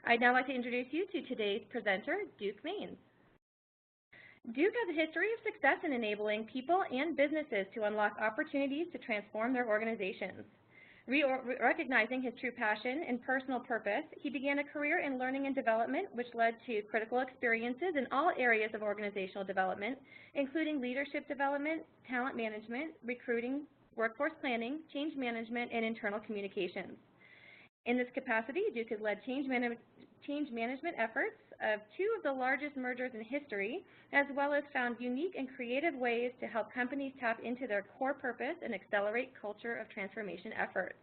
I'd now like to introduce you to today's presenter, Duke Maines. Duke has a history of success in enabling people and businesses to unlock opportunities to transform their organizations. Recognizing his true passion and personal purpose, he began a career in learning and development, which led to critical experiences in all areas of organizational development, including leadership development, talent management, recruiting, workforce planning, change management, and internal communications. In this capacity, Duke has led change management efforts of two of the largest mergers in history, as well as found unique and creative ways to help companies tap into their core purpose and accelerate culture of transformation efforts.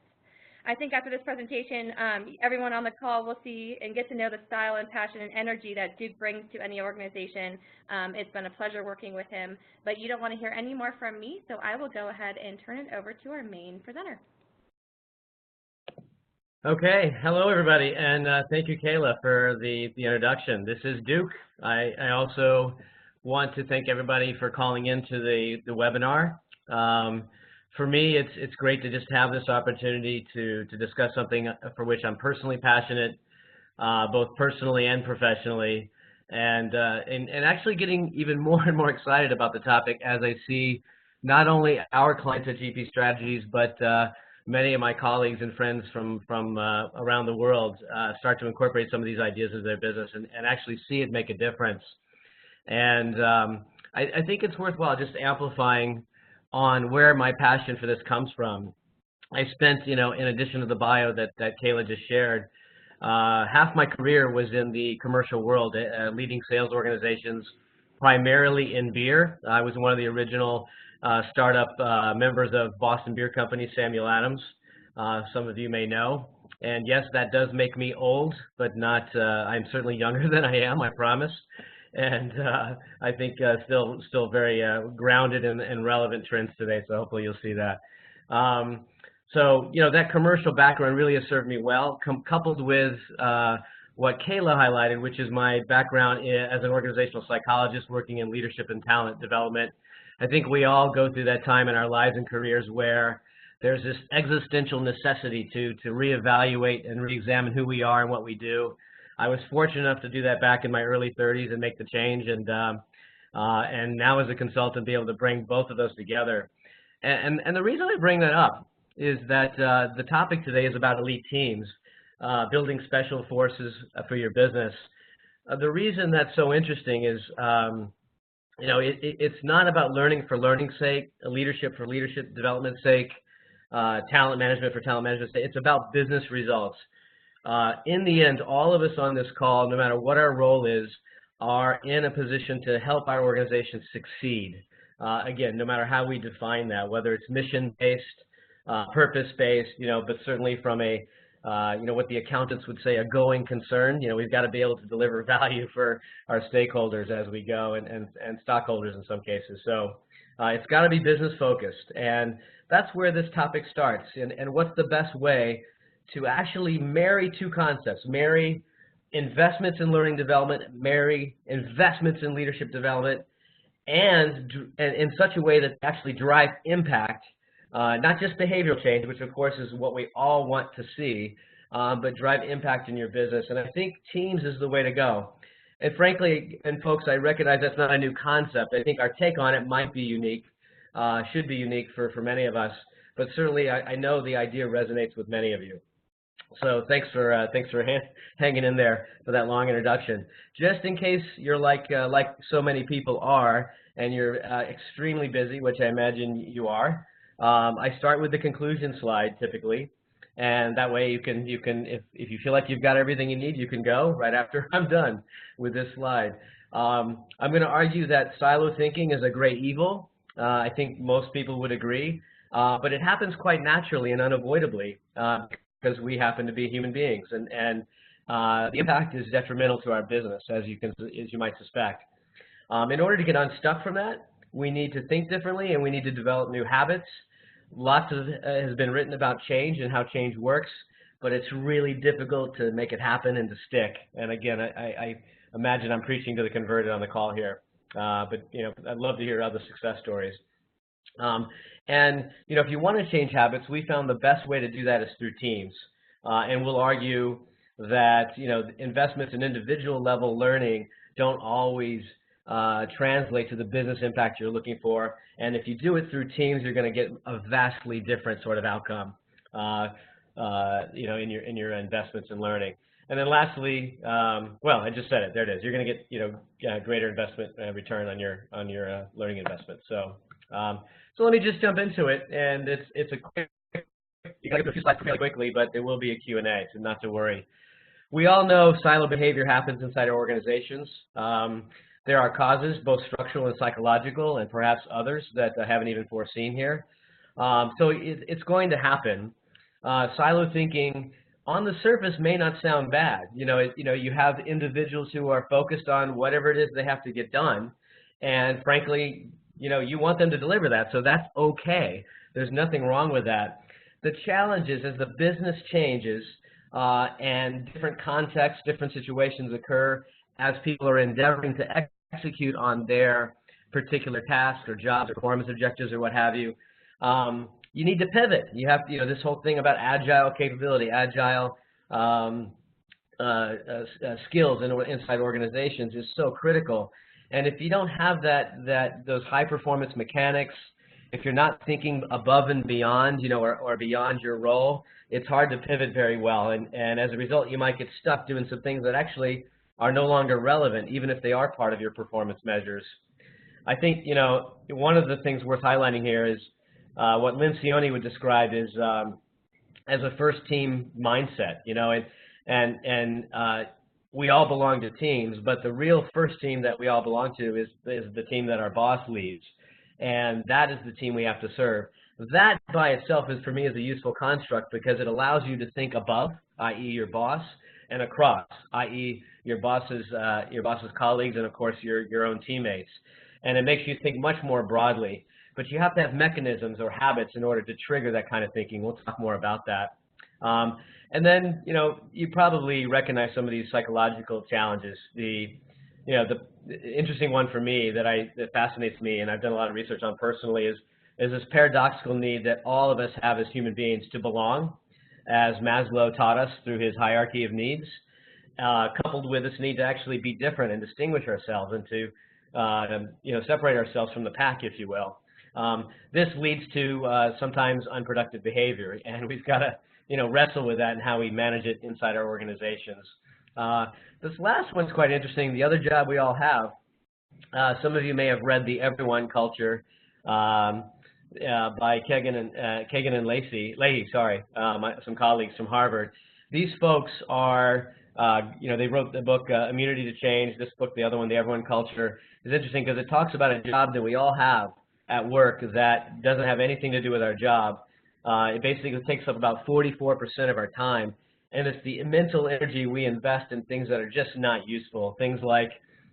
I think after this presentation, everyone on the call will see and get to know the style and passion and energy that Duke brings to any organization. It's been a pleasure working with him, but you don't want to hear any more from me, so I will go ahead and turn it over to our main presenter. Okay, hello everybody, and thank you, Kayla, for the introduction. This is Duke. I also want to thank everybody for calling into the webinar. For me, it's great to just have this opportunity to discuss something for which I'm personally passionate, both personally and professionally, and actually getting even more and more excited about the topic as I see not only our clients at GP Strategies, but many of my colleagues and friends from around the world start to incorporate some of these ideas into their business and actually see it make a difference. And I think it's worthwhile just amplifying on where my passion for this comes from. I spent, in addition to the bio that Kayla just shared, half my career was in the commercial world, leading sales organizations, primarily in beer. I was one of the original startup members of Boston Beer Company, Samuel Adams. Some of you may know. And yes, that does make me old, but not, I'm certainly younger than I am, I promise. And I think still very grounded and relevant trends today, so hopefully you'll see that. So, that commercial background really has served me well, coupled with what Kayla highlighted, which is my background as an organizational psychologist working in leadership and talent development. I think we all go through that time in our lives and careers where there's this existential necessity to reevaluate and reexamine who we are and what we do. I was fortunate enough to do that back in my early 30s and make the change, and now as a consultant be able to bring both of those together. And the reason I bring that up is that the topic today is about elite teams, building special forces for your business. The reason that's so interesting is it's not about learning for learning's sake, leadership for leadership development's sake, talent management for talent management's sake. It's about business results. In the end, all of us on this call, no matter what our role is, are in a position to help our organization succeed. Again, no matter how we define that, whether it's mission-based, purpose-based, but certainly from a what the accountants would say, a going concern. We've got to be able to deliver value for our stakeholders as we go, and stockholders in some cases. So it's got to be business focused, and that's where this topic starts. And what's the best way to actually marry two concepts? Marry investments in learning development, marry investments in leadership development, and in such a way that actually drive impact. Not just behavioral change, which of course is what we all want to see, but drive impact in your business. And I think teams is the way to go. And frankly, and folks, I recognize that's not a new concept. I think our take on it might be unique, should be unique for many of us. But certainly, I know the idea resonates with many of you. So thanks for hanging in there for that long introduction. Just in case you're like so many people are, and you're extremely busy, which I imagine you are. I start with the conclusion slide typically, and that way you can if you feel like you've got everything you need, you can go right after I'm done with this slide. I'm going to argue that silo thinking is a great evil. I think most people would agree, but it happens quite naturally and unavoidably because we happen to be human beings, and the impact is detrimental to our business, as you might suspect. In order to get unstuck from that, we need to think differently, and we need to develop new habits. Lots has been written about change and how change works, but it's really difficult to make it happen and to stick. And again, I imagine I'm preaching to the converted on the call here, but I'd love to hear other success stories. And if you want to change habits, we found the best way to do that is through teams. And we'll argue that, investments in individual level learning don't always translate to the business impact you're looking for. And if you do it through teams, you're going to get a vastly different sort of outcome, in your investments in learning. And then lastly, well, I just said it. There it is. You're going to get, greater investment return on your learning investment. So let me just jump into it. And it's a quick. You got to go through slides fairly quickly, but there will be a Q&A, so not to worry. We all know silo behavior happens inside our organizations. There are causes, both structural and psychological, and perhaps others that I haven't even foreseen here. So it's going to happen. Silo thinking, on the surface, may not sound bad. You have individuals who are focused on whatever it is they have to get done, and frankly, you want them to deliver that, so that's okay. There's nothing wrong with that. The challenge is, as the business changes and different contexts, different situations occur, as people are endeavoring to execute on their particular tasks or jobs or performance objectives or what have you, you need to pivot. You have, this whole thing about agile capability, agile skills inside organizations is so critical. And if you don't have those high performance mechanics, if you're not thinking above and beyond, or beyond your role, it's hard to pivot very well. And as a result, you might get stuck doing some things that actually are no longer relevant, even if they are part of your performance measures. I think, one of the things worth highlighting here is what Lynn Cioni would describe as a first team mindset, and we all belong to teams, but the real first team that we all belong to is the team that our boss leads. And that is the team we have to serve. That by itself for me is a useful construct because it allows you to think above, i.e. your boss, and across, i.e. your boss's colleagues, and of course your own teammates. And it makes you think much more broadly. But you have to have mechanisms or habits in order to trigger that kind of thinking. We'll talk more about that. And then, you probably recognize some of these psychological challenges. The interesting one for me that fascinates me, and I've done a lot of research on personally, is this paradoxical need that all of us have as human beings to belong, as Maslow taught us through his hierarchy of needs, coupled with this need to actually be different and distinguish ourselves and to separate ourselves from the pack, if you will. This leads to sometimes unproductive behavior, and we've got to wrestle with that and how we manage it inside our organizations. This last one's quite interesting. The other job we all have. Some of you may have read The Everyone Culture by Kagan and Leahy, some colleagues from Harvard. These folks are, they wrote the book Immunity to Change. This book, the other one, The Everyone Culture, is interesting because it talks about a job that we all have at work that doesn't have anything to do with our job. It basically takes up about 44% of our time. And it's the mental energy we invest in things that are just not useful. Things like,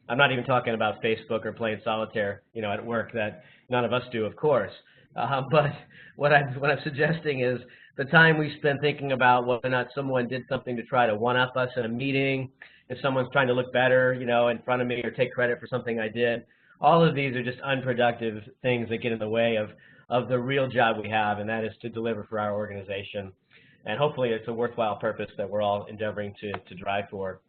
I'm not even talking about Facebook or playing solitaire, at work, that none of us do, of course. But what I'm suggesting is the time we spend thinking about whether or not someone did something to try to one-up us in a meeting, if someone's trying to look better, in front of me or take credit for something I did. All of these are just unproductive things that get in the way of the real job we have, and that is to deliver for our organization. And hopefully it's a worthwhile purpose that we're all endeavoring to drive for.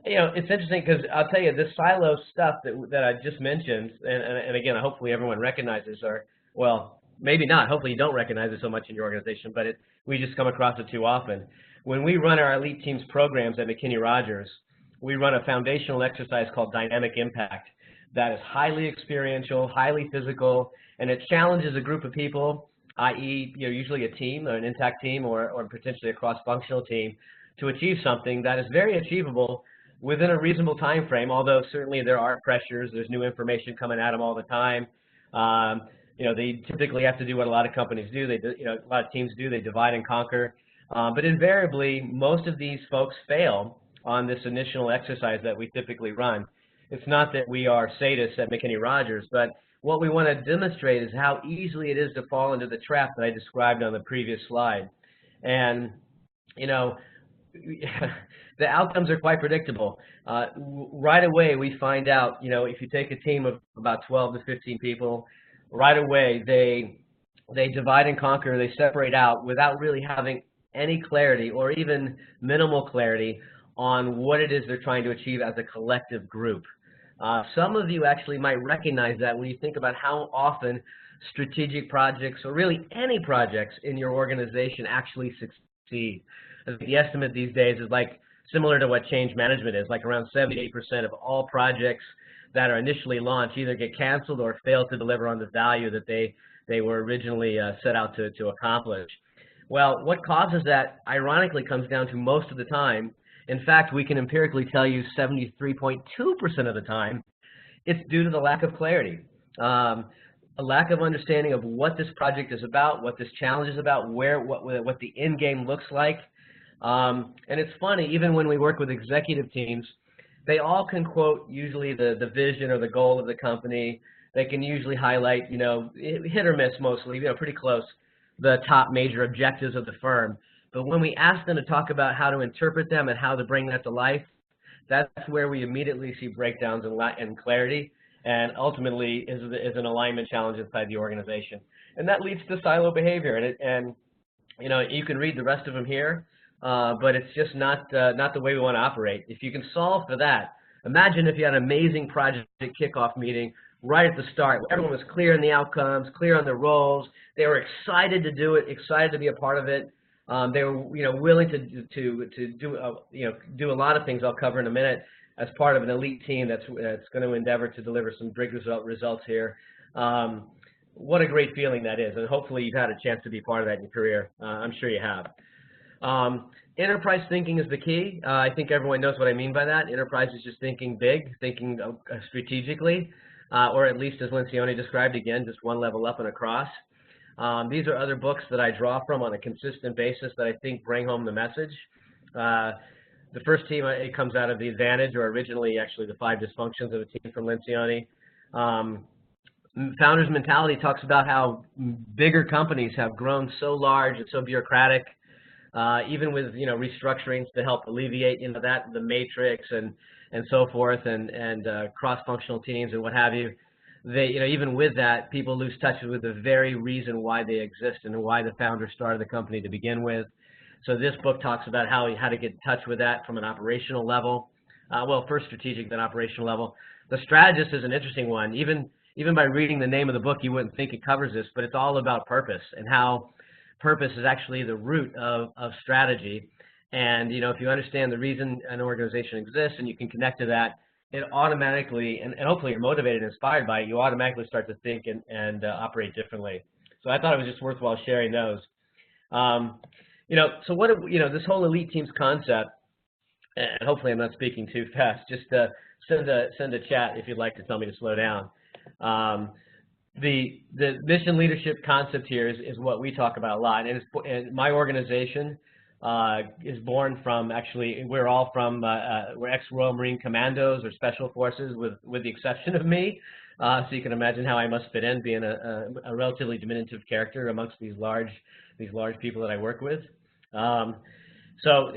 It's interesting because I'll tell you, this silo stuff that I just mentioned, and again, hopefully everyone recognizes, or, well, maybe not. Hopefully you don't recognize it so much in your organization, but we just come across it too often. When we run our elite teams programs at McKinney-Rogers, we run a foundational exercise called Dynamic Impact that is highly experiential, highly physical, and it challenges a group of people, i.e., usually a team, or an intact team, or potentially a cross-functional team, to achieve something that is very achievable within a reasonable time frame, although certainly there are pressures. There's new information coming at them all the time. They typically have to do what a lot of companies do. A lot of teams do. They divide and conquer. But invariably, most of these folks fail on this initial exercise that we typically run. It's not that we are sadists at McKinney-Rogers, but what we want to demonstrate is how easily it is to fall into the trap that I described on the previous slide. And, the outcomes are quite predictable. Right away, we find out, if you take a team of about 12 to 15 people, right away they divide and conquer, they separate out without really having any clarity or even minimal clarity on what it is they're trying to achieve as a collective group. Some of you actually might recognize that when you think about how often strategic projects, or really any projects in your organization, actually succeed. I think the estimate these days is like similar to what change management is, like around 78% of all projects that are initially launched either get canceled or fail to deliver on the value that they were originally set out to accomplish. Well, what causes that, ironically, comes down to most of the time. In fact, we can empirically tell you 73.2% of the time, it's due to the lack of clarity. A lack of understanding of what this project is about, what this challenge is about, what the end game looks like. And it's funny, even when we work with executive teams, they all can quote usually the vision or the goal of the company. They can usually highlight, hit or miss mostly, pretty close, the top major objectives of the firm. But when we ask them to talk about how to interpret them and how to bring that to life, that's where we immediately see breakdowns in clarity, and ultimately is an alignment challenge inside the organization. And that leads to silo behavior. And you can read the rest of them here, but it's just not the way we want to operate. If you can solve for that, imagine if you had an amazing project kickoff meeting right at the start. Everyone was clear on the outcomes, clear on their roles. They were excited to do it, excited to be a part of it. They were, willing to do a lot of things I'll cover in a minute as part of an elite team that's going to endeavor to deliver some big results here. What a great feeling that is, and hopefully you've had a chance to be part of that in your career. I'm sure you have. Enterprise thinking is the key. I think everyone knows what I mean by that. Enterprise is just thinking big, thinking strategically, or at least as Lencioni described, again, just one level up and across. These are other books that I draw from on a consistent basis that I think bring home the message. The first team, it comes out of The Advantage, or originally actually the 5 Dysfunctions of a Team from Lencioni. Founder's Mentality talks about how bigger companies have grown so large and so bureaucratic, even with restructurings to help alleviate that, the matrix and so forth, and cross-functional teams and what have you. They, even with that, people lose touch with the very reason why they exist and why the founder started the company to begin with. So this book talks about how to get in touch with that from an operational level. Well, first strategic, then operational level. The Strategist is an interesting one. Even by reading the name of the book, you wouldn't think it covers this, but it's all about purpose and how purpose is actually the root of strategy. And if you understand the reason an organization exists and you can connect to that, it automatically, and hopefully you're motivated and inspired by it, you automatically start to think and operate differently. So I thought it was just worthwhile sharing those. So what, this whole elite teams concept, and hopefully I'm not speaking too fast, just send a chat if you'd like to tell me to slow down. The mission leadership concept here is what we talk about a lot, and my organization is born from, actually, we're all from, we're ex-Royal Marine Commandos or Special Forces with the exception of me, so you can imagine how I must fit in, being a relatively diminutive character amongst these large people that I work with. So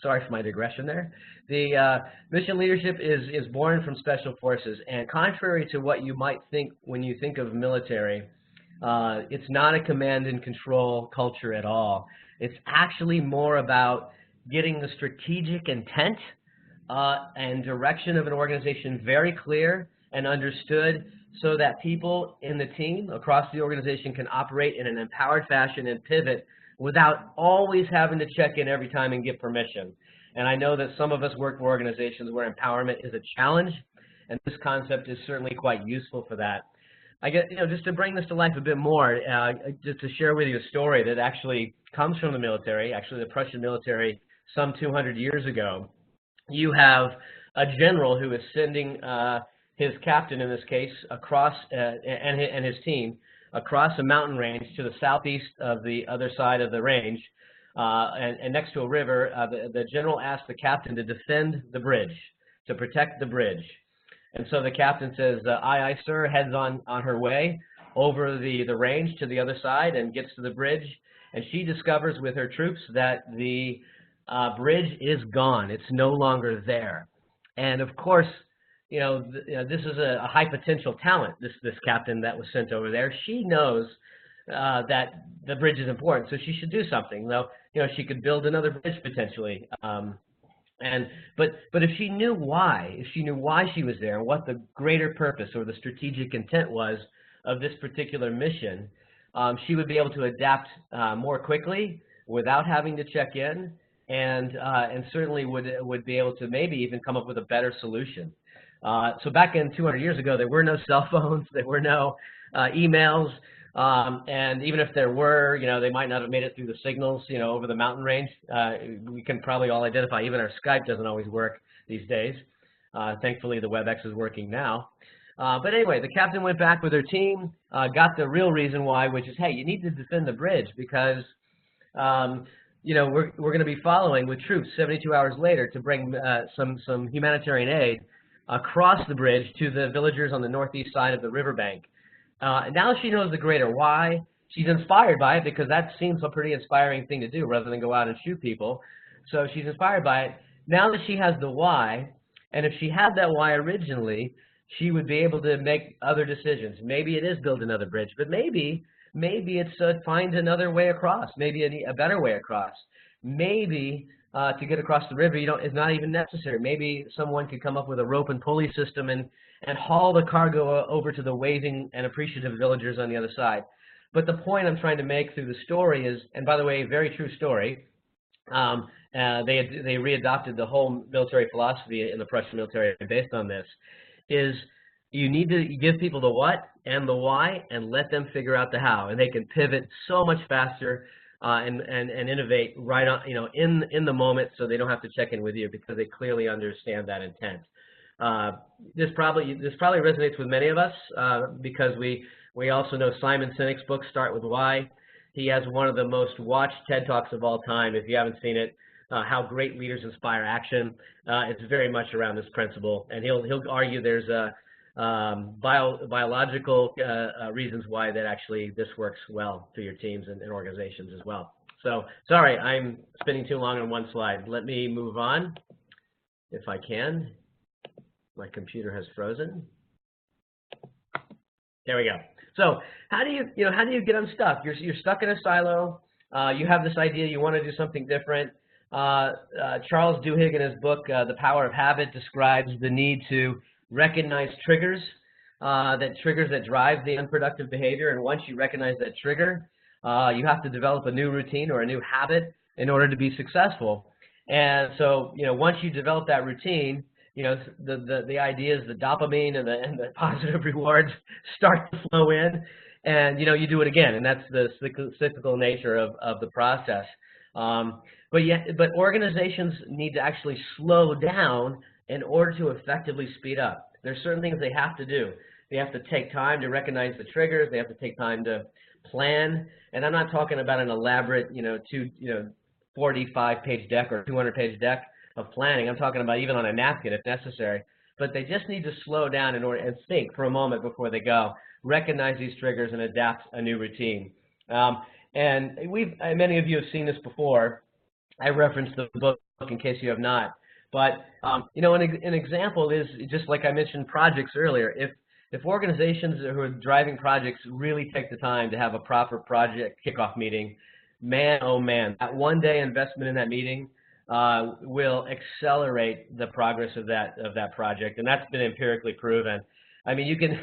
sorry for my digression there. The mission leadership is born from Special Forces, and contrary to what you might think when you think of military, it's not a command and control culture at all. It's actually more about getting the strategic intent and direction of an organization very clear and understood, so that people in the team across the organization can operate in an empowered fashion and pivot without always having to check in every time and get permission. And I know that some of us work for organizations where empowerment is a challenge, and this concept is certainly quite useful for that. I guess, just to bring this to life a bit more, just to share with you a story that actually comes from the military, actually the Prussian military, some 200 years ago. You have a general who is sending his captain, in this case, across, and his team, across a mountain range to the southeast of the other side of the range, and next to a river. The general asked the captain to defend the bridge, to protect the bridge. And so the captain says, aye, aye, sir, heads on her way over the range to the other side and gets to the bridge. And she discovers with her troops that the bridge is gone. It's no longer there. And of course, this is a high potential talent, this captain that was sent over there. She knows that the bridge is important, so she should do something. Though, she could build another bridge potentially. But if she knew why, she was there and what the greater purpose or the strategic intent was of this particular mission, she would be able to adapt more quickly without having to check in, and certainly would be able to maybe even come up with a better solution. So back in 200 years ago, there were no cell phones, there were no emails, and even if there were, they might not have made it through the signals, over the mountain range. We can probably all identify, even our Skype doesn't always work these days. Thankfully, the WebEx is working now. But anyway, the captain went back with her team, got the real reason why, which is, hey, you need to defend the bridge because, we're going to be following with troops 72 hours later to bring some humanitarian aid across the bridge to the villagers on the northeast side of the riverbank. Now she knows the greater why. She's inspired by it because that seems a pretty inspiring thing to do rather than go out and shoot people. So she's inspired by it. Now that she has the why, and if she had that why originally, she would be able to make other decisions. Maybe it is build another bridge, but maybe it's find another way across, maybe a better way across. Maybe to get across the river, it's not even necessary. Maybe someone could come up with a rope and pulley system and haul the cargo over to the waving and appreciative villagers on the other side. But the point I'm trying to make through the story is, and by the way, a very true story, they readopted the whole military philosophy in the Prussian military based on this, is you need to give people the what and the why and let them figure out the how, and they can pivot so much faster and innovate right on, in the moment, so they don't have to check in with you because they clearly understand that intent. This probably resonates with many of us because we also know Simon Sinek's books start with why. He has one of the most watched TED Talks of all time. If you haven't seen it, How Great Leaders Inspire Action. It's very much around this principle, and he'll argue there's biological reasons why that actually this works well for your teams and organizations as well. So sorry, I'm spending too long on one slide. Let me move on if I can. My computer has frozen. There we go. So how do you get unstuck? You're stuck in a silo. You have this idea, you want to do something different. Charles Duhigg in his book, The Power of Habit, describes the need to recognize triggers that drive the unproductive behavior. And once you recognize that trigger, you have to develop a new routine or a new habit in order to be successful. And so, once you develop that routine, the idea is the dopamine and the positive rewards start to flow in, and you do it again, and that's the cyclical nature of the process. But organizations need to actually slow down in order to effectively speed up. There's certain things they have to do. They have to take time to recognize the triggers. They have to take time to plan, and I'm not talking about an elaborate 45-page deck or 200-page deck of planning. I'm talking about even on a napkin if necessary. But they just need to slow down in order and think for a moment before they go, recognize these triggers, and adapt a new routine. And many of you have seen this before. I referenced the book in case you have not. But an example is just like I mentioned projects earlier. If organizations who are driving projects really take the time to have a proper project kickoff meeting, man, oh man, that one-day investment in that meeting will accelerate the progress of that project, and that's been empirically proven. I mean, you can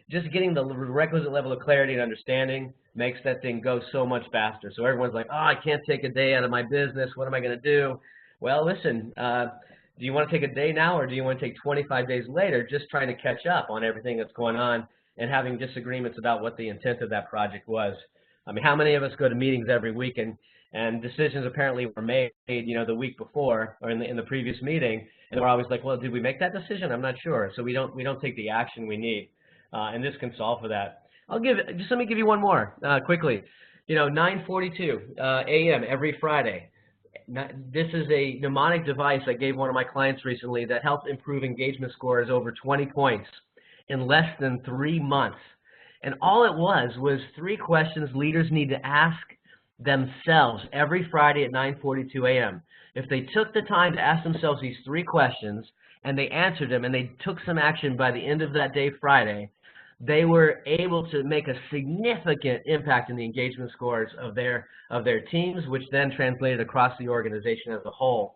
just getting the requisite level of clarity and understanding makes that thing go so much faster. So everyone's like, oh, I can't take a day out of my business. What am I going to do? Well, listen, do you want to take a day now, or do you want to take 25 days later just trying to catch up on everything that's going on and having disagreements about what the intent of that project was? I mean, how many of us go to meetings every week and decisions apparently were made, the week before or in the previous meeting, and we're always like, well, did we make that decision? I'm not sure. So we don't take the action we need, and this can solve for that. Let me give you one more quickly. 9:42 a.m. every Friday. This is a mnemonic device I gave one of my clients recently that helped improve engagement scores over 20 points in less than 3 months. And all it was 3 questions leaders need to ask themselves every Friday at 9:42 a.m. If they took the time to ask themselves these 3 questions and they answered them and they took some action by the end of that day, Friday, they were able to make a significant impact in the engagement scores of their teams, which then translated across the organization as a whole.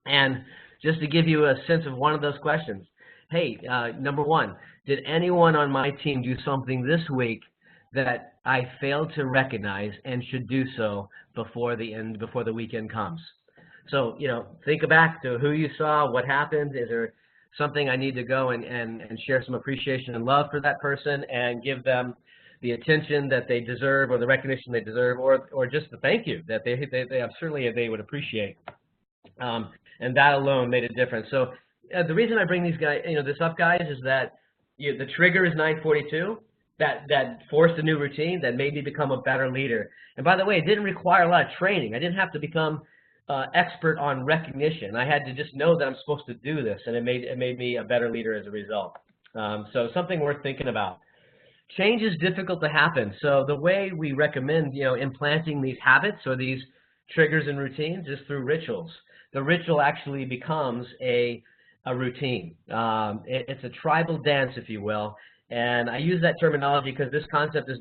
And just to give you a sense of one of those questions, hey, number one, did anyone on my team do something this week that I failed to recognize and should do so before the weekend comes? So, think back to who you saw, what happened. Is there something I need to go and share some appreciation and love for that person and give them the attention that they deserve, or the recognition they deserve, or just the thank you that they would appreciate. And that alone made a difference. So the reason I bring these guys, this up, guys, is that the trigger is 942. That forced a new routine that made me become a better leader. And by the way, it didn't require a lot of training. I didn't have to become expert on recognition. I had to just know that I'm supposed to do this, and it made me a better leader as a result. So something worth thinking about. Change is difficult to happen. So the way we recommend, implanting these habits or these triggers and routines is through rituals. The ritual actually becomes a routine. It's a tribal dance, if you will. And I use that terminology because this concept is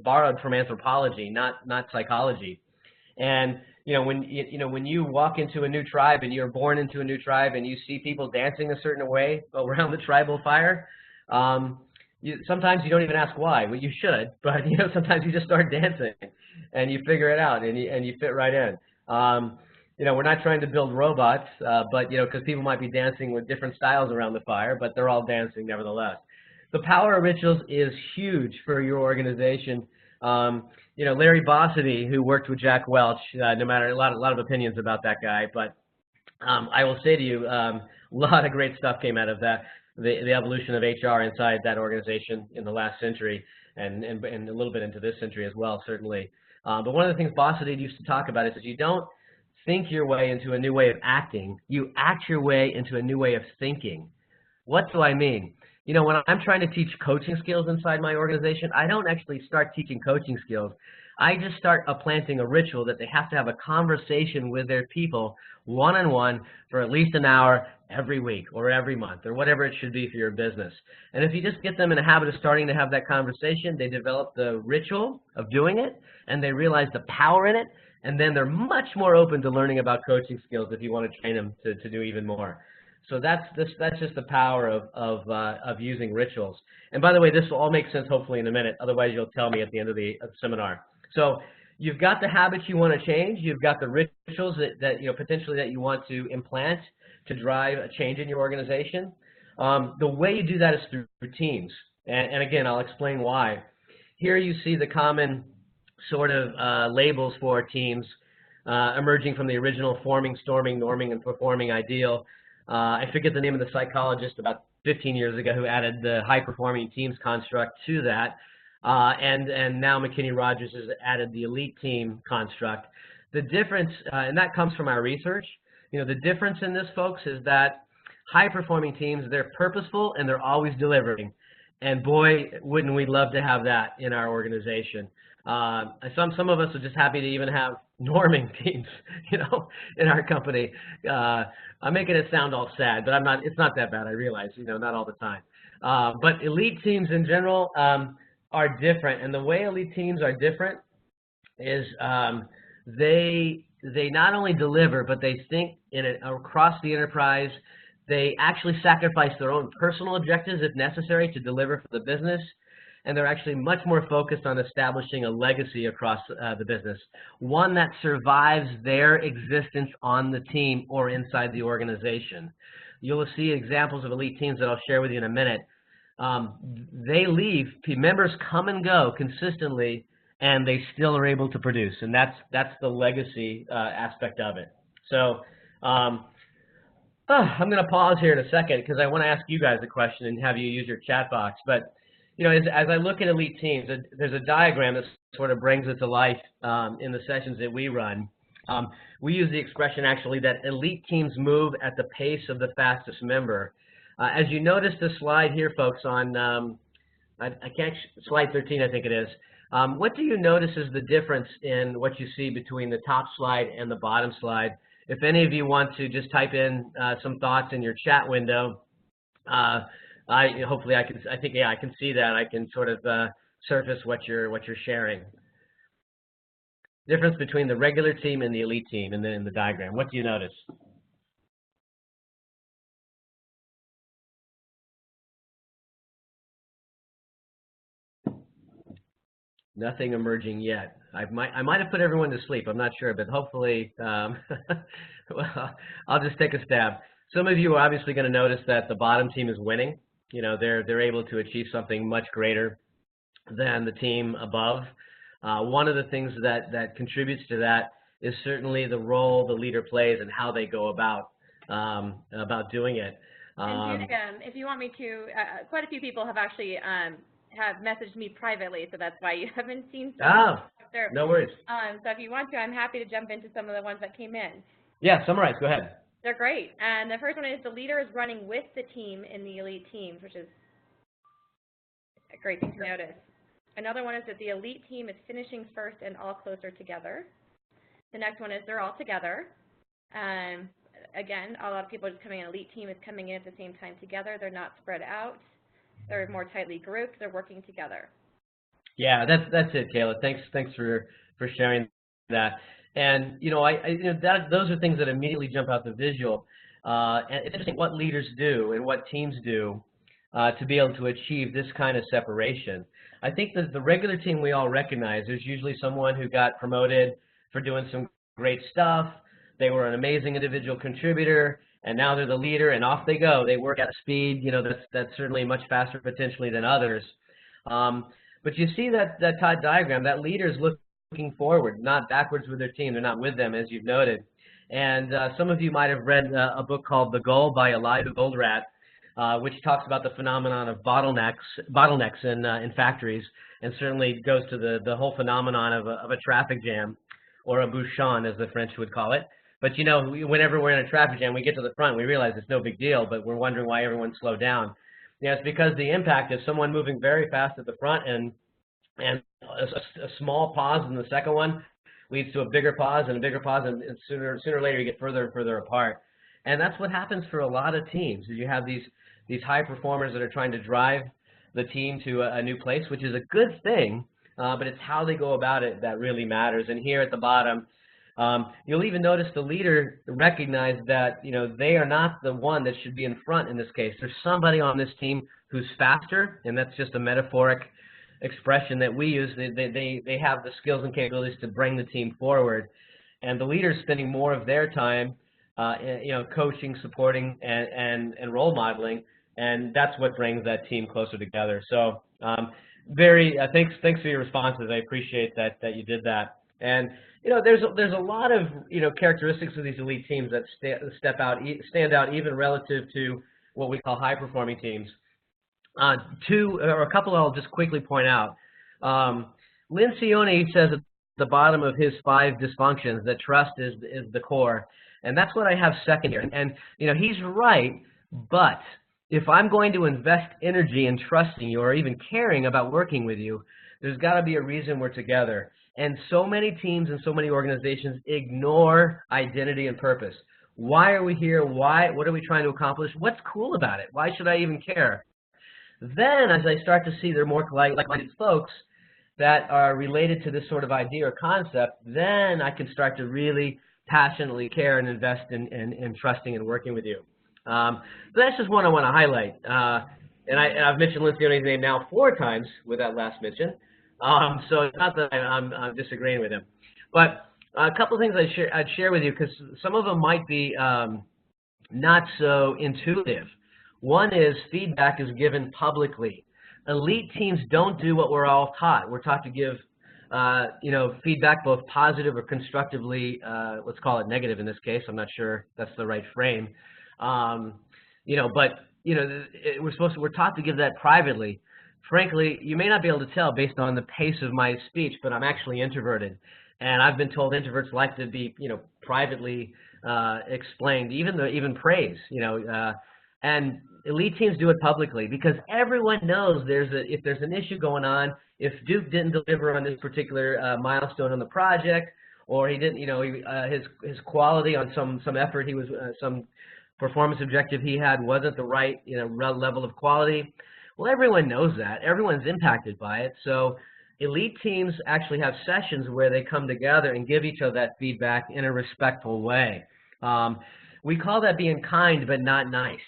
borrowed from anthropology, not psychology. And when you walk into a new tribe and you're born into a new tribe and you see people dancing a certain way around the tribal fire, sometimes you don't even ask why. Well, you should, but sometimes you just start dancing and you figure it out and you fit right in. We're not trying to build robots, but because people might be dancing with different styles around the fire, but they're all dancing nevertheless. The power of rituals is huge for your organization. Larry Bossidy, who worked with Jack Welch, no matter a lot of opinions about that guy, but I will say to you, a lot of great stuff came out of that, the evolution of HR inside that organization in the last century, and a little bit into this century as well, certainly. But one of the things Bossidy used to talk about is that you don't think your way into a new way of acting, you act your way into a new way of thinking. What do I mean? When I'm trying to teach coaching skills inside my organization, I don't actually start teaching coaching skills. I just start planting a ritual that they have to have a conversation with their people one-on-one for at least an hour every week or every month or whatever it should be for your business. And if you just get them in a habit of starting to have that conversation, they develop the ritual of doing it and they realize the power in it, and then they're much more open to learning about coaching skills if you want to train them to do even more. So that's just the power of using rituals. And by the way, this will all make sense hopefully in a minute. Otherwise, you'll tell me at the end of the seminar. So you've got the habits you want to change. You've got the rituals that potentially that you want to implant to drive a change in your organization. The way you do that is through routines. And again, I'll explain why. Here you see the common sort of labels for teams emerging from the original forming, storming, norming, and performing ideal. I forget the name of the psychologist about 15 years ago who added the high-performing teams construct to that, and now McKinney Rogers has added the elite team construct. The difference, and that comes from our research, the difference in this, folks, is that high-performing teams, they're purposeful and they're always delivering. And boy, wouldn't we love to have that in our organization. Some of us are just happy to even have norming teams, in our company. I'm making it sound all sad, but it's not that bad. I realize, not all the time. But elite teams in general are different, and the way elite teams are different is they not only deliver, but they think across the enterprise. They actually sacrifice their own personal objectives if necessary to deliver for the business. And they're actually much more focused on establishing a legacy across the business, one that survives their existence on the team or inside the organization. You'll see examples of elite teams that I'll share with you in a minute. They leave, members come and go consistently, and they still are able to produce, and that's the legacy aspect of it. So I'm going to pause here in a second because I want to ask you guys a question and have you use your chat box. But as I look at elite teams, there's a diagram that sort of brings it to life in the sessions that we run. We use the expression, actually, that elite teams move at the pace of the fastest member. As you notice the slide here, folks, on slide 13, I think it is, what do you notice is the difference in what you see between the top slide and the bottom slide? If any of you want to just type in some thoughts in your chat window, hopefully I think yeah, I can see that. I can sort of surface what you're sharing. Difference between the regular team and the elite team in the diagram. What do you notice? Nothing emerging yet. I might have put everyone to sleep. I'm not sure, but hopefully, well, I'll just take a stab. Some of you are obviously going to notice that the bottom team is winning. You know, they're able to achieve something much greater than the team above. One of the things that contributes to that is certainly the role the leader plays and how they go about doing it. And Duke, if you want me to, quite a few people have actually have messaged me privately, so that's why you haven't seen some. Oh, no worries. So if you want to, I'm happy to jump into some of the ones that came in. Yeah, summarize. Go ahead. They're great. And the first one is the leader is running with the team in the elite teams, which is a great thing to notice. Another one is that the elite team is finishing first and all closer together. The next one is they're all together. Again, a lot of people are just coming in. Elite team is coming in at the same time together. They're not spread out. They're more tightly grouped. They're working together. Yeah, that's it, Kayla. Thanks for sharing that. And you know, those are things that immediately jump out the visual. And it's interesting what leaders do and what teams do to be able to achieve this kind of separation. I think that the regular team we all recognize. There's usually someone who got promoted for doing some great stuff. They were an amazing individual contributor, and now they're the leader, and off they go. They work at a speed, you know, that's certainly much faster potentially than others. But you see that diagram, that leader is looking forward, not backwards with their team. They're not with them, as you've noted. And some of you might have read a book called The Goal by Elihu Goldratt, which talks about the phenomenon of bottlenecks in factories, and certainly goes to the whole phenomenon of a traffic jam, or a bouchon, as the French would call it. But you know, whenever we're in a traffic jam, we get to the front, we realize it's no big deal, but we're wondering why everyone's slowed down. Yeah, it's because the impact of someone moving very fast at the front and a small pause in the second one leads to a bigger pause and a bigger pause, and sooner or later you get further and further apart. And that's what happens for a lot of teams. Is you have these high performers that are trying to drive the team to a new place, which is a good thing, but it's how they go about it that really matters. And here at the bottom, you'll even notice the leader recognize that, you know, they are not the one that should be in front in this case. There's somebody on this team who's faster, and that's just a metaphoric expression that we use. They have the skills and capabilities to bring the team forward, and the leader's spending more of their time, you know, coaching, supporting, and role modeling, and that's what brings that team closer together. So, thanks for your responses. I appreciate that you did that. And you know, there's a lot of, you know, characteristics of these elite teams that stand out even relative to what we call high performing teams. A couple I'll just quickly point out. Lencioni says at the bottom of his 5 dysfunctions that trust is the core, and that's what I have second here. And you know, he's right, but if I'm going to invest energy in trusting you or even caring about working with you, there's got to be a reason we're together. And so many teams and so many organizations ignore identity and purpose. Why are we here? What are we trying to accomplish? What's cool about it? Why should I even care? Then, as I start to see they're more like-minded folks that are related to this sort of idea or concept, then I can start to really passionately care and invest in trusting and working with you. So that's just one I want to highlight. And I've mentioned Lencioni's name now 4 times with that last mention. So it's not that I'm disagreeing with him. But a couple of things I'd share with you, because some of them might be not so intuitive. One is feedback is given publicly. Elite teams don't do what we're all taught. We're taught to give you know, feedback both positive or constructively, let's call it negative in this case. I'm not sure that's the right frame. You know, but you know, we're taught to give that privately. Frankly, you may not be able to tell based on the pace of my speech, but I'm actually introverted, and I've been told introverts like to be, you know, privately explained, even praise, you know, and elite teams do it publicly because everyone knows if there's an issue going on, if Duke didn't deliver on this particular milestone on the project, or he didn't, you know, his quality on some effort, he was some performance objective he had wasn't the right, level of quality. Well, everyone knows that. Everyone's impacted by it. So elite teams actually have sessions where they come together and give each other that feedback in a respectful way. We call that being kind but not nice.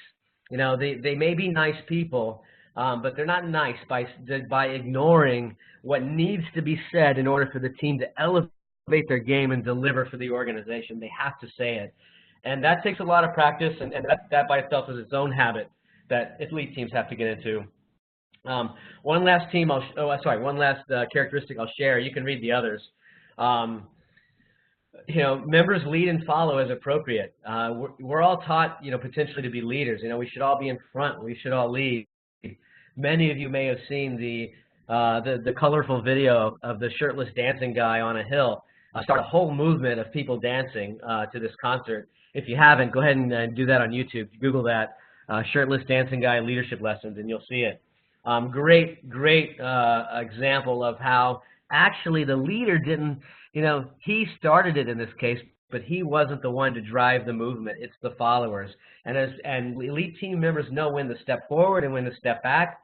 They may be nice people, but they're not nice by ignoring what needs to be said in order for the team to elevate their game and deliver for the organization. They have to say it. And that takes a lot of practice, and that by itself is its own habit that elite teams have to get into. One last characteristic I'll share. You can read the others. Members lead and follow as appropriate. We're all taught, potentially to be leaders. We should all be in front. We should all lead. Many of you may have seen the colorful video of the shirtless dancing guy on a hill. Start a whole movement of people dancing to this concert. If you haven't, go ahead and do that on YouTube. Google that, shirtless dancing guy leadership lessons, and you'll see it. Great example of how actually the leader didn't, he started it in this case, but he wasn't the one to drive the movement. It's the followers. And elite team members know when to step forward and when to step back,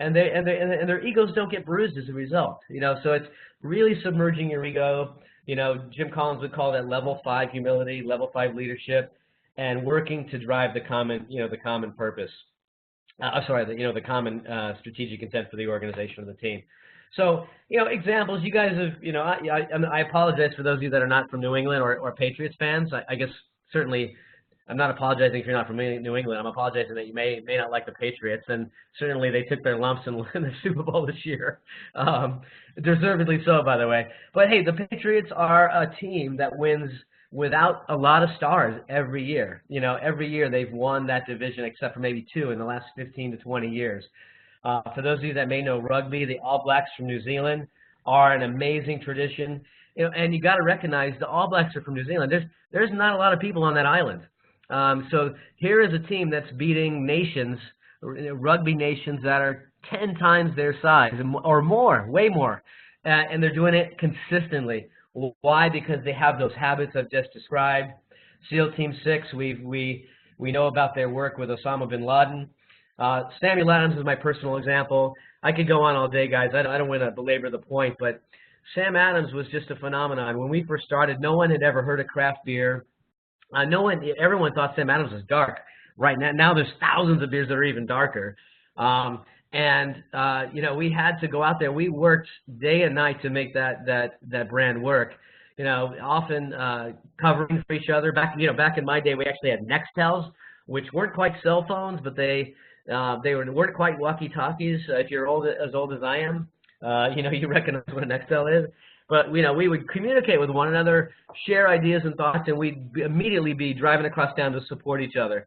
and their egos don't get bruised as a result. So it's really submerging your ego. Jim Collins would call that level 5 humility, level 5 leadership, and working to drive the common, the common purpose. The common strategic intent for the organization of the team. So, examples, you guys have, I apologize for those of you that are not from New England or Patriots fans. I guess certainly I'm not apologizing if you're not from New England. I'm apologizing that you may not like the Patriots, and certainly they took their lumps in the Super Bowl this year. Deservedly so, by the way. But hey, the Patriots are a team that wins without a lot of stars every year. Every year they've won that division except for maybe 2 in the last 15 to 20 years. For those of you that may know rugby, the All Blacks from New Zealand are an amazing tradition. And you got to recognize the All Blacks are from New Zealand. There's not a lot of people on that island. So here is a team that's beating nations, rugby nations that are 10 times their size or more, way more, and they're doing it consistently. Why? Because they have those habits I've just described. SEAL Team 6, we know about their work with Osama bin Laden. Samuel Adams is my personal example. I could go on all day, guys. I don't want to belabor the point, but Sam Adams was just a phenomenon. When we first started, no one had ever heard of craft beer. Everyone thought Sam Adams was dark. Right now there's thousands of beers that are even darker. We had to go out there. We worked day and night to make that brand work. Often covering for each other. Back in my day, we actually had Nextels, which weren't quite cell phones, but they weren't quite walkie-talkies. If you're as old as I am, you recognize what a Nextel is. But we would communicate with one another, share ideas and thoughts, and we'd immediately be driving across town to support each other.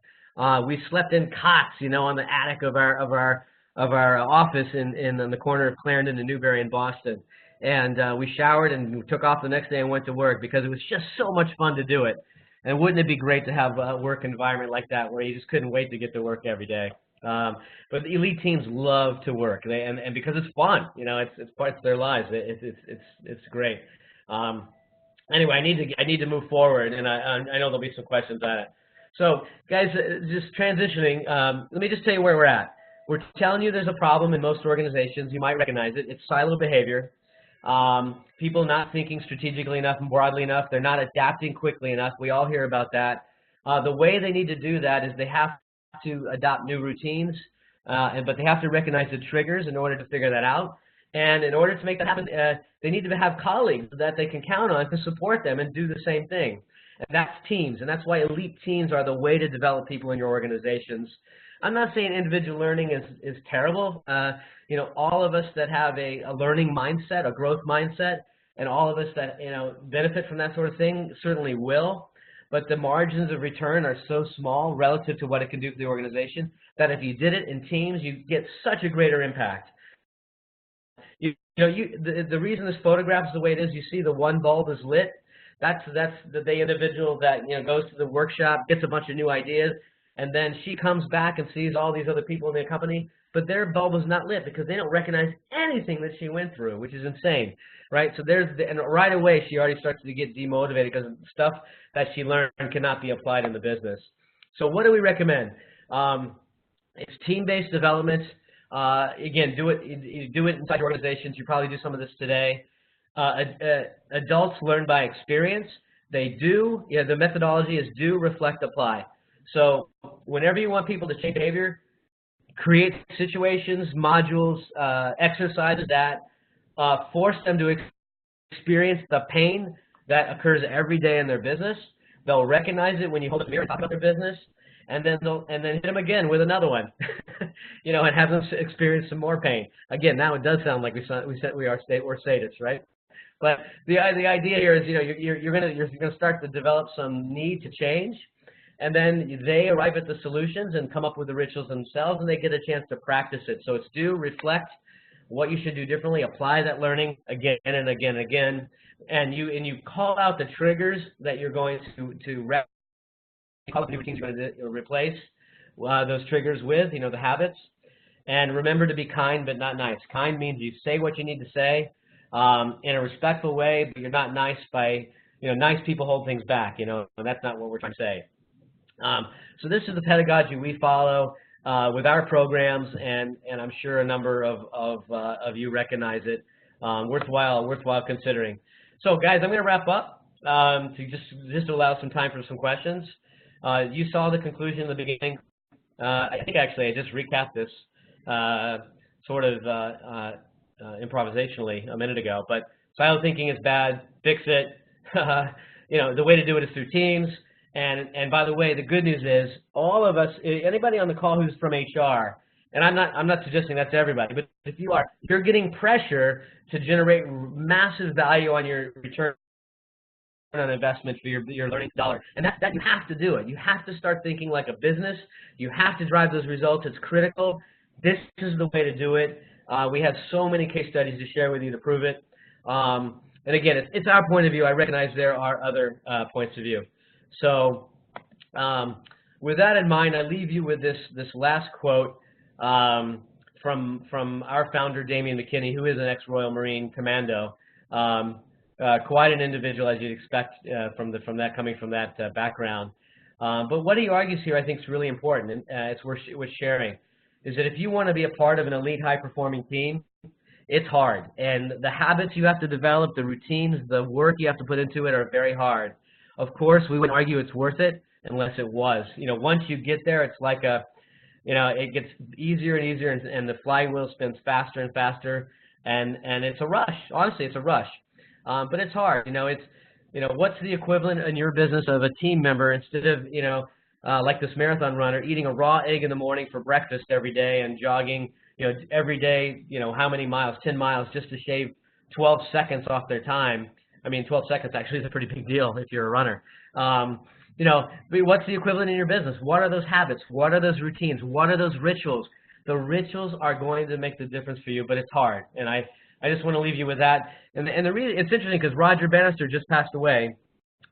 We slept in cots, on the attic of our office in the corner of Clarendon and Newbury in Boston. And we showered and took off the next day and went to work because it was just so much fun to do it. And wouldn't it be great to have a work environment like that where you just couldn't wait to get to work every day? But the elite teams love to work, and because it's fun, it's part of their lives. It's great. Anyway, I need to move forward, and I know there'll be some questions on it. So, guys, just transitioning. Let me just tell you where we're at. We're telling you there's a problem in most organizations. You might recognize it. It's silo behavior. People not thinking strategically enough and broadly enough. They're not adapting quickly enough. We all hear about that. The way they need to do that is they have to adopt new routines, but they have to recognize the triggers in order to figure that out. And in order to make that happen, they need to have colleagues that they can count on to support them and do the same thing. And that's teams, and that's why elite teams are the way to develop people in your organizations. I'm not saying individual learning is terrible. All of us that have a learning mindset, a growth mindset, and all of us that benefit from that sort of thing certainly will. But the margins of return are so small relative to what it can do for the organization that if you did it in teams, you get such a greater impact. The reason this photograph is the way it is, you see the one bulb is lit. That's the individual that goes to the workshop, gets a bunch of new ideas, and then she comes back and sees all these other people in the company, but their bulb is not lit because they don't recognize anything that she went through, which is insane, right? So and right away she already starts to get demotivated because stuff that she learned cannot be applied in the business. So what do we recommend? It's team-based development. Again, do it inside your organizations. You probably do some of this today. Adults learn by experience. They do, the methodology is do, reflect, apply. So whenever you want people to change behavior, create situations, modules, exercises that force them to experience the pain that occurs every day in their business. They'll recognize it when you hold up a mirror and talk about their business, and then hit them again with another one, and have them experience some more pain. Again, now it does sound like we're sadists, right? But the idea here is, you're gonna start to develop some need to change, and then they arrive at the solutions and come up with the rituals themselves, and they get a chance to practice it. So it's do, reflect, what you should do differently, apply that learning again and again and again, and you call out the triggers that you're going to call out the routines you're going to replace those triggers with, the habits. And remember to be kind but not nice. Kind means you say what you need to say in a respectful way, but you're not nice by, nice people hold things back, and that's not what we're trying to say. So this is the pedagogy we follow with our programs, and I'm sure a number of you recognize it. Worthwhile considering. So guys, I'm going to wrap up to just allow some time for some questions. You saw the conclusion in the beginning. I think actually I just recapped this sort of improvisationally a minute ago. But silo thinking is bad. Fix it. The way to do it is through teams. And by the way, the good news is all of us, anybody on the call who's from HR, and I'm not suggesting that's everybody, but if you are, you're getting pressure to generate massive value on your return on investment for your learning dollar. And that you have to do it. You have to start thinking like a business. You have to drive those results. It's critical. This is the way to do it. We have so many case studies to share with you to prove it. And again, it's our point of view. I recognize there are other points of view. So with that in mind, I leave you with this last quote from our founder, Damian McKinney, who is an ex-Royal Marine Commando. Quite an individual, as you'd expect coming from that background. But what he argues here, I think, is really important, and it's worth sharing, is that if you want to be a part of an elite, high-performing team, it's hard. And the habits you have to develop, the routines, the work you have to put into it are very hard. Of course, we wouldn't argue it's worth it unless it was. Once you get there, it's like it gets easier and easier, and the flywheel spins faster and faster, and it's a rush. Honestly, it's a rush. But it's hard. What's the equivalent in your business of a team member instead of, like this marathon runner, eating a raw egg in the morning for breakfast every day and jogging, every day, how many miles, 10 miles, just to shave 12 seconds off their time. I mean, 12 seconds actually is a pretty big deal if you're a runner. What's the equivalent in your business? What are those habits? What are those routines? What are those rituals? The rituals are going to make the difference for you, but it's hard. And I just want to leave you with that. And it's interesting because Roger Bannister just passed away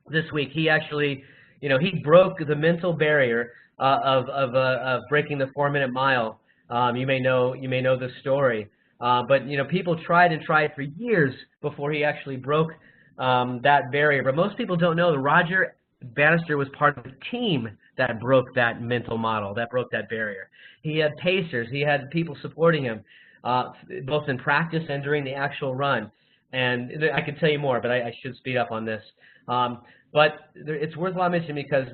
this week. He actually, he broke the mental barrier of breaking the 4-minute mile. You may know this story. But people tried for years before he actually broke that barrier. But most people don't know that Roger Bannister was part of the team that broke that mental model, that broke that barrier. He had pacers. He had people supporting him, both in practice and during the actual run. And I could tell you more, but I should speed up on this. But it's worthwhile mentioning because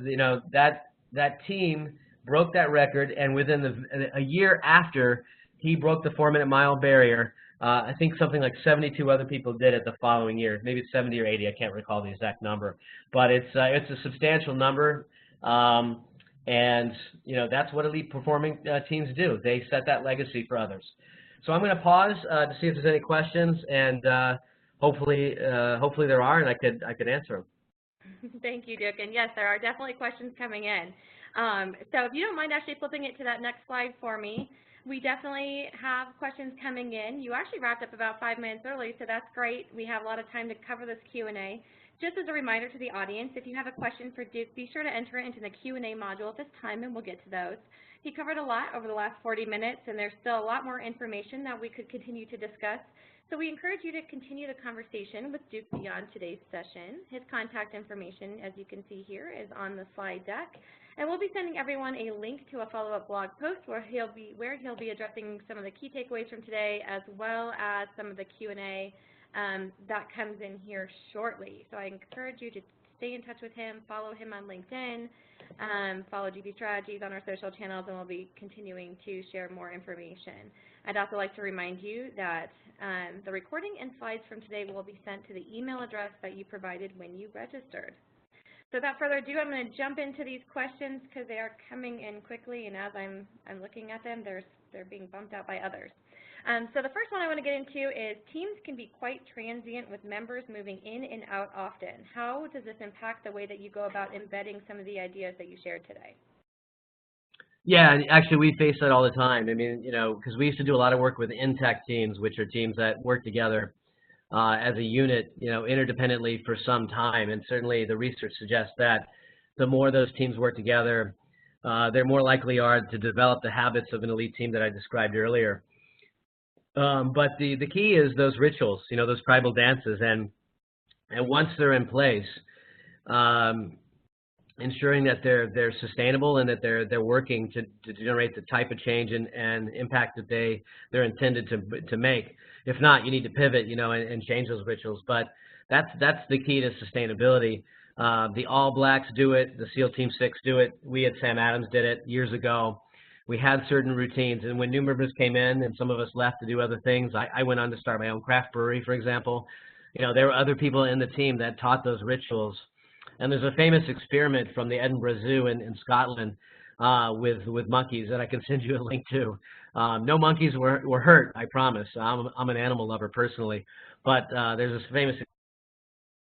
that team broke that record, and within a year after he broke the 4-minute mile barrier, I think something like 72 other people did it the following year. Maybe it's 70 or 80. I can't recall the exact number, but it's a substantial number. And that's what elite performing teams do. They set that legacy for others. So I'm going to pause to see if there's any questions, and hopefully there are, and I could answer them. Thank you, Duke. And yes, there are definitely questions coming in. So if you don't mind actually flipping it to that next slide for me, we definitely have questions coming in. You actually wrapped up about 5 minutes early, so that's great. We have a lot of time to cover this Q&A. Just as a reminder to the audience, if you have a question for Duke, be sure to enter it into the Q&A module at this time, and we'll get to those. He covered a lot over the last 40 minutes, and there's still a lot more information that we could continue to discuss. So we encourage you to continue the conversation with Duke beyond today's session. His contact information, as you can see here, is on the slide deck. And we'll be sending everyone a link to a follow-up blog post where he'll be addressing some of the key takeaways from today, as well as some of the Q&A that comes in here shortly. So I encourage you to stay in touch with him, follow him on LinkedIn, follow GP Strategies on our social channels, and we'll be continuing to share more information. I'd also like to remind you that the recording and slides from today will be sent to the email address that you provided when you registered. So without further ado, I'm going to jump into these questions because they are coming in quickly, and as I'm looking at them, they're being bumped out by others. So the first one I want to get into is teams can be quite transient with members moving in and out often. How does this impact the way that you go about embedding some of the ideas that you shared today? Yeah, actually we face that all the time. I mean, you know, because we used to do a lot of work with intact teams, which are teams that work together as a unit, you know, interdependently for some time. And certainly the research suggests that the more those teams work together, they're more likely are to develop the habits of an elite team that I described earlier. But the key is those rituals, you know, those tribal dances, and once they're in place, ensuring that they're sustainable and that they're working to generate the type of change and impact that they're intended to make. If not, you need to pivot, you know, and change those rituals. But that's the key to sustainability. The All Blacks do it. The SEAL Team 6 do it. We at Sam Adams did it years ago. We had certain routines, and when new members came in and some of us left to do other things, I went on to start my own craft brewery, for example. You know, there were other people in the team that taught those rituals. And there's a famous experiment from the Edinburgh Zoo in Scotland with monkeys that I can send you a link to. No monkeys were hurt, I promise. I'm an animal lover personally. But there's this famous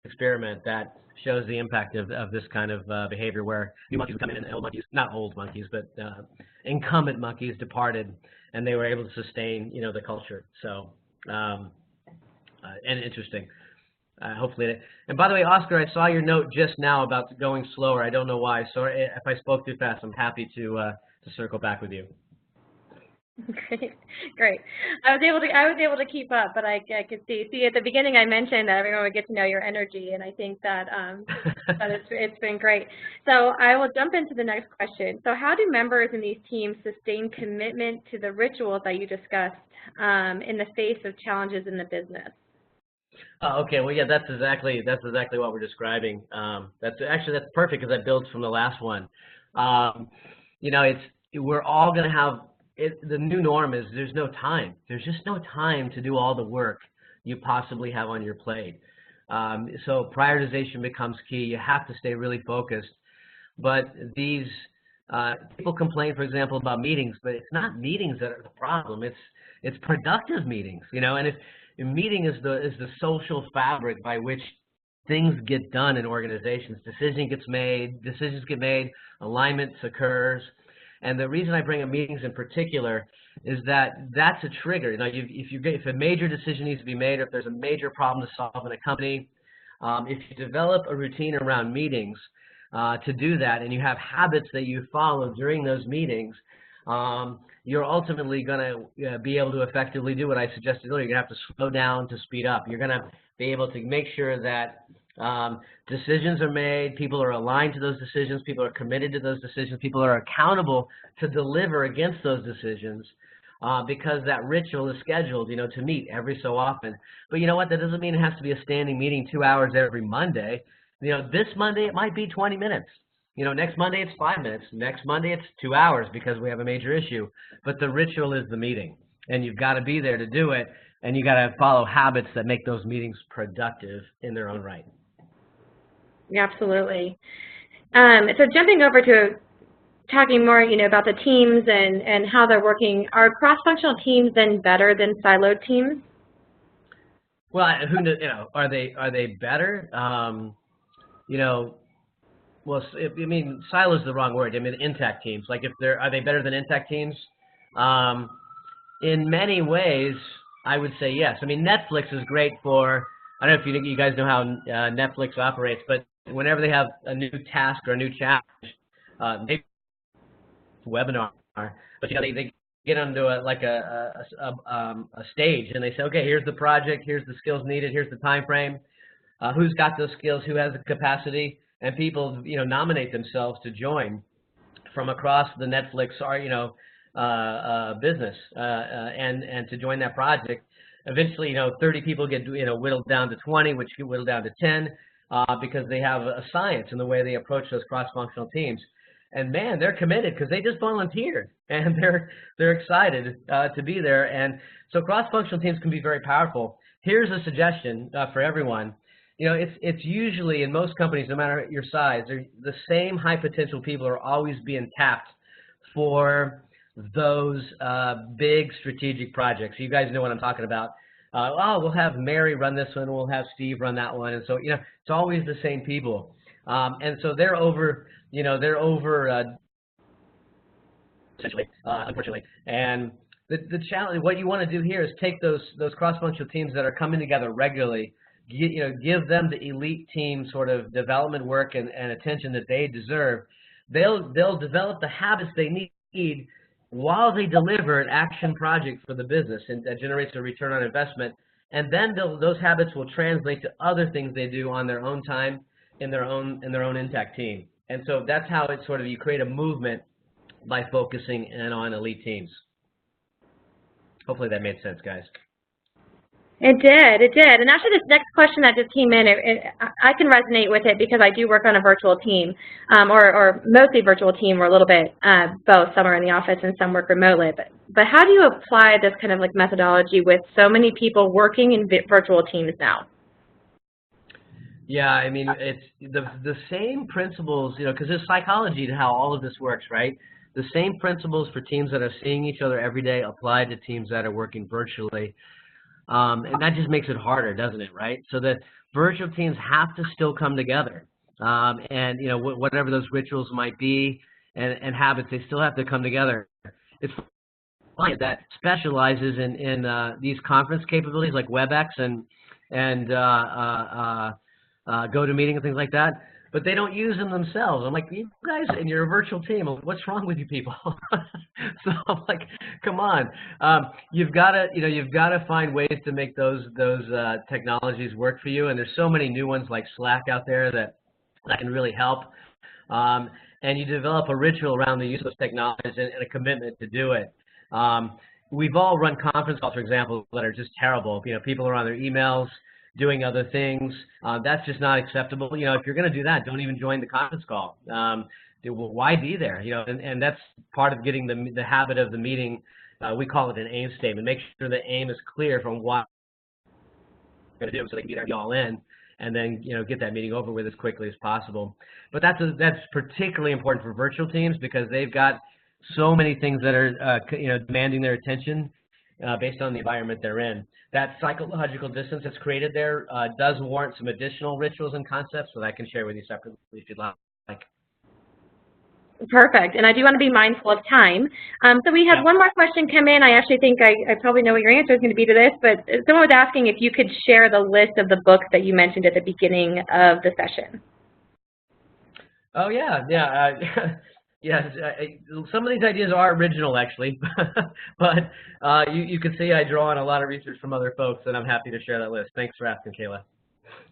experiment that shows the impact of this kind of behavior where new monkeys come in and old monkeys, not old monkeys, but incumbent monkeys departed, and they were able to sustain, you know, the culture. So, and interesting. Hopefully, and by the way, Oscar, I saw your note just now about going slower. I don't know why. So if I spoke too fast, I'm happy to circle back with you. Great. I was able to keep up, but I could see at the beginning I mentioned that everyone would get to know your energy, and I think that it's been great. So I will jump into the next question. So how do members in these teams sustain commitment to the rituals that you discussed in the face of challenges in the business? Okay, well, yeah, that's exactly what we're describing. That's perfect because that builds from the last one. You know, we're all going to have the new norm is there's no time. There's just no time to do all the work you possibly have on your plate. So prioritization becomes key. You have to stay really focused. But these people complain, for example, about meetings, but it's not meetings that are the problem. It's productive meetings, you know. And if a meeting is the social fabric by which things get done in organizations. Decisions get made, alignment occurs. And the reason I bring up meetings in particular is that that's a trigger. You know, if a major decision needs to be made, or if there's a major problem to solve in a company, if you develop a routine around meetings to do that, and you have habits that you follow during those meetings, you're ultimately going to be able to effectively do what I suggested earlier. You're going to have to slow down to speed up. You're going to be able to make sure that decisions are made, people are aligned to those decisions, people are committed to those decisions, people are accountable to deliver against those decisions because that ritual is scheduled, you know, to meet every so often. But you know what? That doesn't mean it has to be a standing meeting 2 hours every Monday. You know, this Monday it might be 20 minutes. You know, next Monday it's 5 minutes. Next Monday it's 2 hours because we have a major issue. But the ritual is the meeting, and you've got to be there to do it, and you got to follow habits that make those meetings productive in their own right. Yeah, absolutely. So jumping over to talking more, you know, about the teams and how they're working, are cross-functional teams then better than siloed teams? Well, who knows, you know, are they better? You know. Well, I mean, silo is the wrong word. I mean, intact teams. Like, are they better than intact teams? In many ways, I would say yes. I mean, Netflix is great for I don't know if you guys know how Netflix operates, but whenever they have a new task or a new challenge, maybe webinar, but they get onto a stage and they say, okay, here's the project, here's the skills needed, here's the time frame, who's got those skills, who has the capacity, and people nominate themselves to join from across the Netflix business and to join that project. Eventually, 30 people get whittled down to 20, which get whittled down to 10 because they have a science in the way they approach those cross-functional teams. And man, they're committed because they just volunteered and they're excited to be there. And so cross-functional teams can be very powerful. Here's a suggestion for everyone. It's usually in most companies, no matter your size, the same high potential people are always being tapped for those big strategic projects. You guys know what I'm talking about. We'll have Mary run this one, we'll have Steve run that one, and so it's always the same people. And so they're over, essentially, unfortunately. And the challenge, what you want to do here is take those cross-functional teams that are coming together regularly, give them the elite team sort of development work and attention that they deserve. They'll develop the habits they need while they deliver an action project for the business, and that generates a return on investment. And then those habits will translate to other things they do on their own time in their own intact team. And so that's how it's sort of, you create a movement by focusing in on elite teams. Hopefully that made sense, guys. It did. And actually this next question that just came in, I can resonate with it because I do work on a virtual team, or mostly virtual team, or a little bit both. Some are in the office and some work remotely. But how do you apply this kind of like methodology with so many people working in virtual teams now? Yeah, I mean, it's the same principles, because there's psychology to how all of this works, right? The same principles for teams that are seeing each other every day apply to teams that are working virtually. And that just makes it harder, doesn't it, right? So that virtual teams have to still come together. And, whatever those rituals might be and habits, they still have to come together. It's funny that specializes in these conference capabilities like WebEx and GoToMeeting and things like that, but they don't use them themselves. I'm like, you guys, and you're a virtual team, what's wrong with you people? So I'm like, come on, you've got to find ways to make those technologies work for you. And there's so many new ones like Slack out there that can really help. And you develop a ritual around the use of those technologies and a commitment to do it. We've all run conference calls, for example, that are just terrible. People are on their emails, doing other things. That's just not acceptable. If you're going to do that, don't even join the conference call. Why be there? And that's part of getting the habit of the meeting. We call it an aim statement. Make sure the aim is clear from what you're going to do, so they can get all in, and then get that meeting over with as quickly as possible. But that's particularly important for virtual teams because they've got so many things that are demanding their attention based on the environment they're in. That psychological distance that's created there does warrant some additional rituals and concepts that I can share with you separately if you'd like. Perfect. And I do want to be mindful of time. So we had one more question come in. I actually think I probably know what your answer is going to be to this, but someone was asking if you could share the list of the books that you mentioned at the beginning of the session. Oh, yeah. Yes, some of these ideas are original, actually, but you can see I draw on a lot of research from other folks, and I'm happy to share that list. Thanks for asking, Kayla.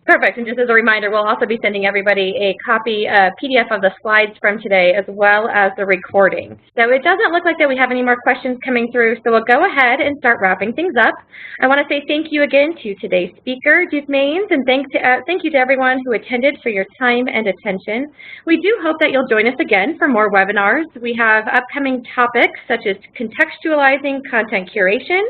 Perfect. And just as a reminder, we'll also be sending everybody a copy, PDF of the slides from today, as well as the recording. So it doesn't look like that we have any more questions coming through, so we'll go ahead and start wrapping things up. I want to say thank you again to today's speaker, Duke Mains, and thank you to everyone who attended for your time and attention. We do hope that you'll join us again for more webinars. We have upcoming topics such as contextualizing content curation,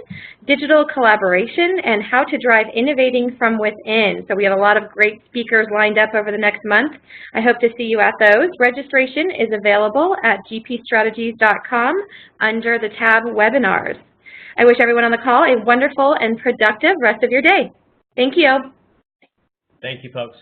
digital collaboration, and how to drive innovating from within. So we have a lot of great speakers lined up over the next month. I hope to see you at those. Registration is available at gpstrategies.com under the tab Webinars. I wish everyone on the call a wonderful and productive rest of your day. Thank you. Thank you, folks.